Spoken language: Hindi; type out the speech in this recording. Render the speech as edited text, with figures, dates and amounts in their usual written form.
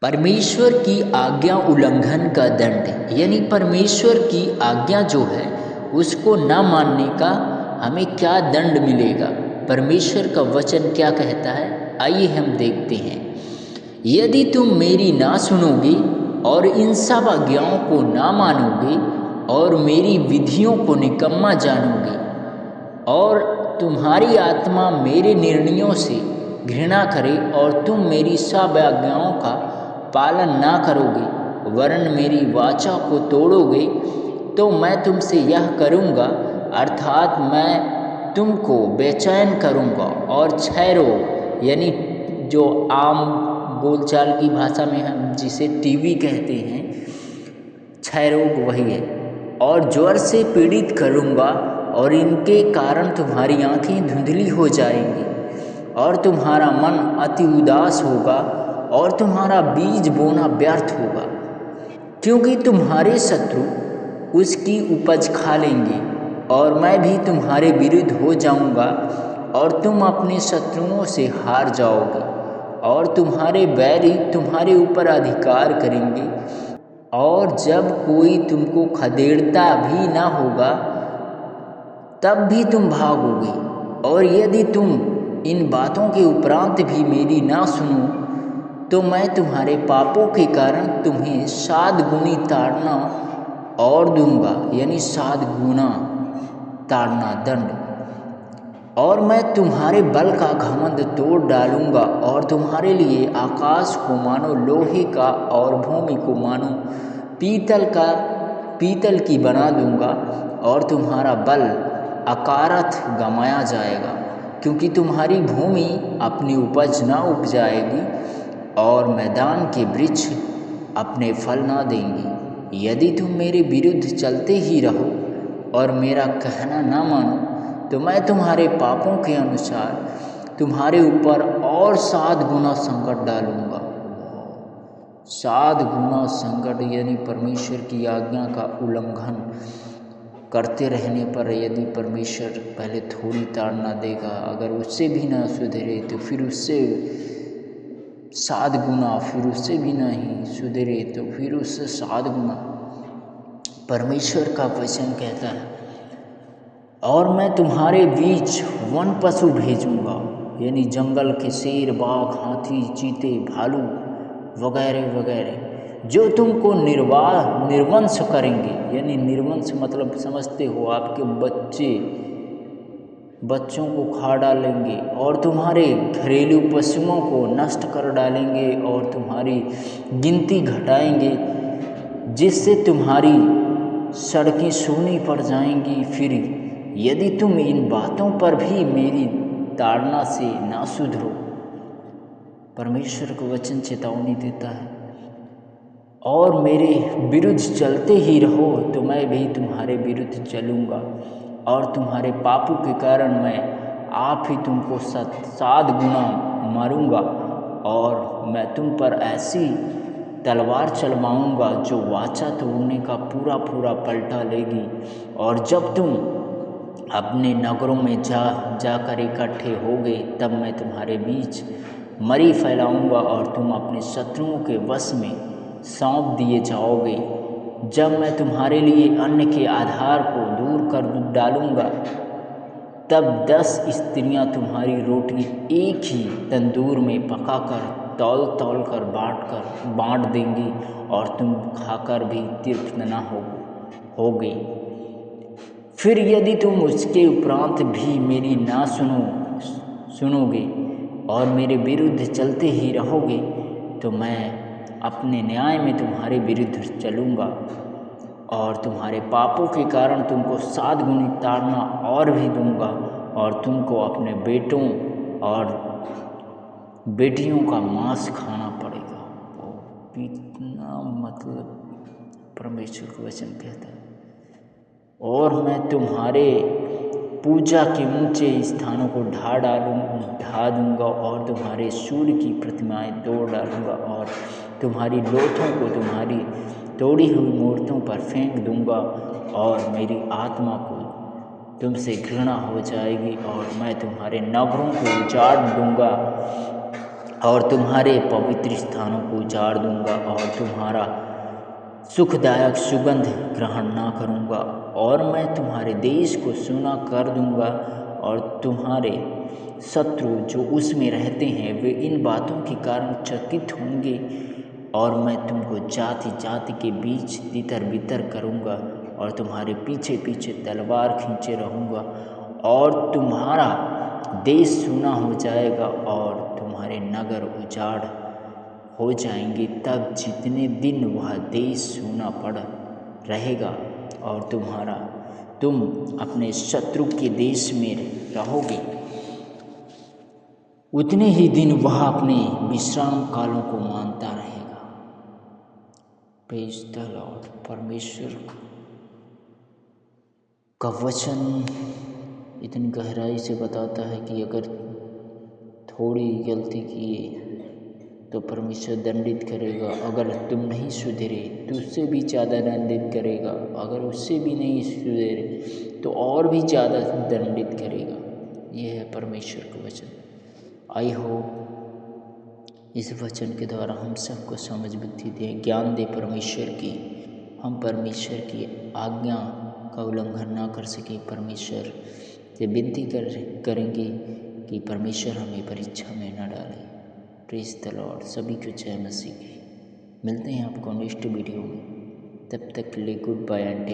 परमेश्वर की आज्ञा उल्लंघन का दंड, यानी परमेश्वर की आज्ञा जो है उसको ना मानने का हमें क्या दंड मिलेगा। परमेश्वर का वचन क्या कहता है, आइए हम देखते हैं। यदि तुम मेरी ना सुनोगे और इन सब आज्ञाओं को ना मानोगे और मेरी विधियों को निकम्मा जानोगे और तुम्हारी आत्मा मेरे निर्णयों से घृणा करे और तुम मेरी सब आज्ञाओं का पालन ना करोगे वरन मेरी वाचा को तोड़ोगे, तो मैं तुमसे यह करूँगा, अर्थात मैं तुमको बेचैन करूँगा और क्षय रोग, यानी जो आम बोलचाल की भाषा में हम जिसे टीबी कहते हैं, क्षय रोग वही है, और ज्वर से पीड़ित करूँगा और इनके कारण तुम्हारी आँखें धुंधली हो जाएंगी और तुम्हारा मन अति उदास होगा और तुम्हारा बीज बोना व्यर्थ होगा, क्योंकि तुम्हारे शत्रु उसकी उपज खा लेंगे और मैं भी तुम्हारे विरुद्ध हो जाऊंगा और तुम अपने शत्रुओं से हार जाओगे और तुम्हारे बैरी तुम्हारे ऊपर अधिकार करेंगे। और जब कोई तुमको खदेड़ता भी ना होगा तब भी तुम भागोगे। और यदि तुम इन बातों के उपरांत भी मेरी ना सुनो तो मैं तुम्हारे पापों के कारण तुम्हें 7 गुनी ताड़ना और दूंगा, यानी 7 गुना ताड़ना दंड। और मैं तुम्हारे बल का घमंड तोड़ डालूंगा और तुम्हारे लिए आकाश को मानो लोहे का और भूमि को मानो पीतल की बना दूंगा और तुम्हारा बल अकारथ गमाया जाएगा, क्योंकि तुम्हारी भूमि अपनी उपज ना उपजाएगी और मैदान के वृक्ष अपने फल ना देंगे। यदि तुम मेरे विरुद्ध चलते ही रहो और मेरा कहना ना मानो तो मैं तुम्हारे पापों के अनुसार तुम्हारे ऊपर और 7 गुना संकट डालूंगा। 7 गुना संकट, यानी परमेश्वर की आज्ञा का उल्लंघन करते रहने पर यदि परमेश्वर पहले थोड़ी ताड़ना देगा, अगर उससे भी ना सुधरे तो फिर उससे 7 गुना, फिर उससे भी नहीं सुधरे तो फिर उससे 7 गुना। परमेश्वर का वचन कहता है, और मैं तुम्हारे बीच वन पशु भेजूंगा, यानी जंगल के शेर, बाघ, हाथी, चीते, भालू वगैरह वगैरह, जो तुमको निर्वंश करेंगे। यानी निर्वंश मतलब समझते हो, आपके बच्चों को खा डालेंगे और तुम्हारे घरेलू पशुओं को नष्ट कर डालेंगे और तुम्हारी गिनती घटाएंगे, जिससे तुम्हारी सड़कें सूनी पड़ जाएंगी। फिर यदि तुम इन बातों पर भी मेरी ताड़ना से ना सुधरो, परमेश्वर का वचन चेतावनी देता है, और मेरे विरुद्ध चलते ही रहो तो मैं भी तुम्हारे विरुद्ध चलूँगा और तुम्हारे पापों के कारण मैं आप ही तुमको 7 गुना मारूंगा और मैं तुम पर ऐसी तलवार चलवाऊंगा जो वाचा तोड़ने का पूरा पलटा लेगी। और जब तुम अपने नगरों में जाकर इकट्ठे होगे तब मैं तुम्हारे बीच मरी फैलाऊंगा और तुम अपने शत्रुओं के वश में सौंप दिए जाओगे। जब मैं तुम्हारे लिए अन्न के आधार को दूर कर डालूंगा तब 10 स्त्रियां तुम्हारी रोटी एक ही तंदूर में पकाकर तौल कर बांट देंगी और तुम खाकर भी तृप्त न होगे। फिर यदि तुम उसके उपरांत भी मेरी ना सुनोगे और मेरे विरुद्ध चलते ही रहोगे तो मैं अपने न्याय में तुम्हारे विरुद्ध चलूँगा और तुम्हारे पापों के कारण तुमको 7 गुनी ताड़ना और भी दूंगा और तुमको अपने बेटों और बेटियों का मांस खाना पड़ेगा। इतना मतलब परमेश्वर का वचन कहता है, और मैं तुम्हारे पूजा के ऊंचे स्थानों को ढा दूंगा और तुम्हारे सूर्य की प्रतिमाएं तोड़ डालूंगा और तुम्हारी लोथों को तुम्हारी तोड़ी हुई मूर्तों पर फेंक दूंगा और मेरी आत्मा को तुमसे घृणा हो जाएगी और मैं तुम्हारे नगरों को उजाड़ दूंगा और तुम्हारे पवित्र स्थानों को उजाड़ दूंगा और तुम्हारा सुखदायक सुगंध ग्रहण ना करूंगा। और मैं तुम्हारे देश को सूना कर दूंगा और तुम्हारे शत्रु जो उसमें रहते हैं वे इन बातों के कारण चकित होंगे। और मैं तुमको जाति जाति के बीच तितर बितर करूंगा और तुम्हारे पीछे पीछे तलवार खींचे रहूँगा। और तुम्हारा देश सूना हो जाएगा और तुम्हारे नगर उजाड़ हो जाएंगे। तब जितने दिन वह देश सूना पड़ रहेगा और तुम अपने शत्रु के देश में रहोगे, उतने ही दिन वह अपने विश्राम कालों को मानता रहेगा। Praise the Lord. परमेश्वर का वचन इतनी गहराई से बताता है कि अगर थोड़ी गलती की तो परमेश्वर दंडित करेगा। अगर तुम नहीं सुधरे तो उससे भी ज़्यादा दंडित करेगा। अगर उससे भी नहीं सुधरे तो और भी ज़्यादा दंडित करेगा। यह है परमेश्वर का वचन। आई होप इस वचन के द्वारा हम सबको समझ बुद्धि दे, ज्ञान दे परमेश्वर की, हम परमेश्वर की आज्ञा का उल्लंघन ना कर सके। परमेश्वर से विनती करेंगे कि परमेश्वर हमें परीक्षा में न डाले। Praise the Lord. सभी को जय मसीह की। मिलते हैं आपको नेक्स्ट वीडियो में। तब तक के लिए गुड बाय एंड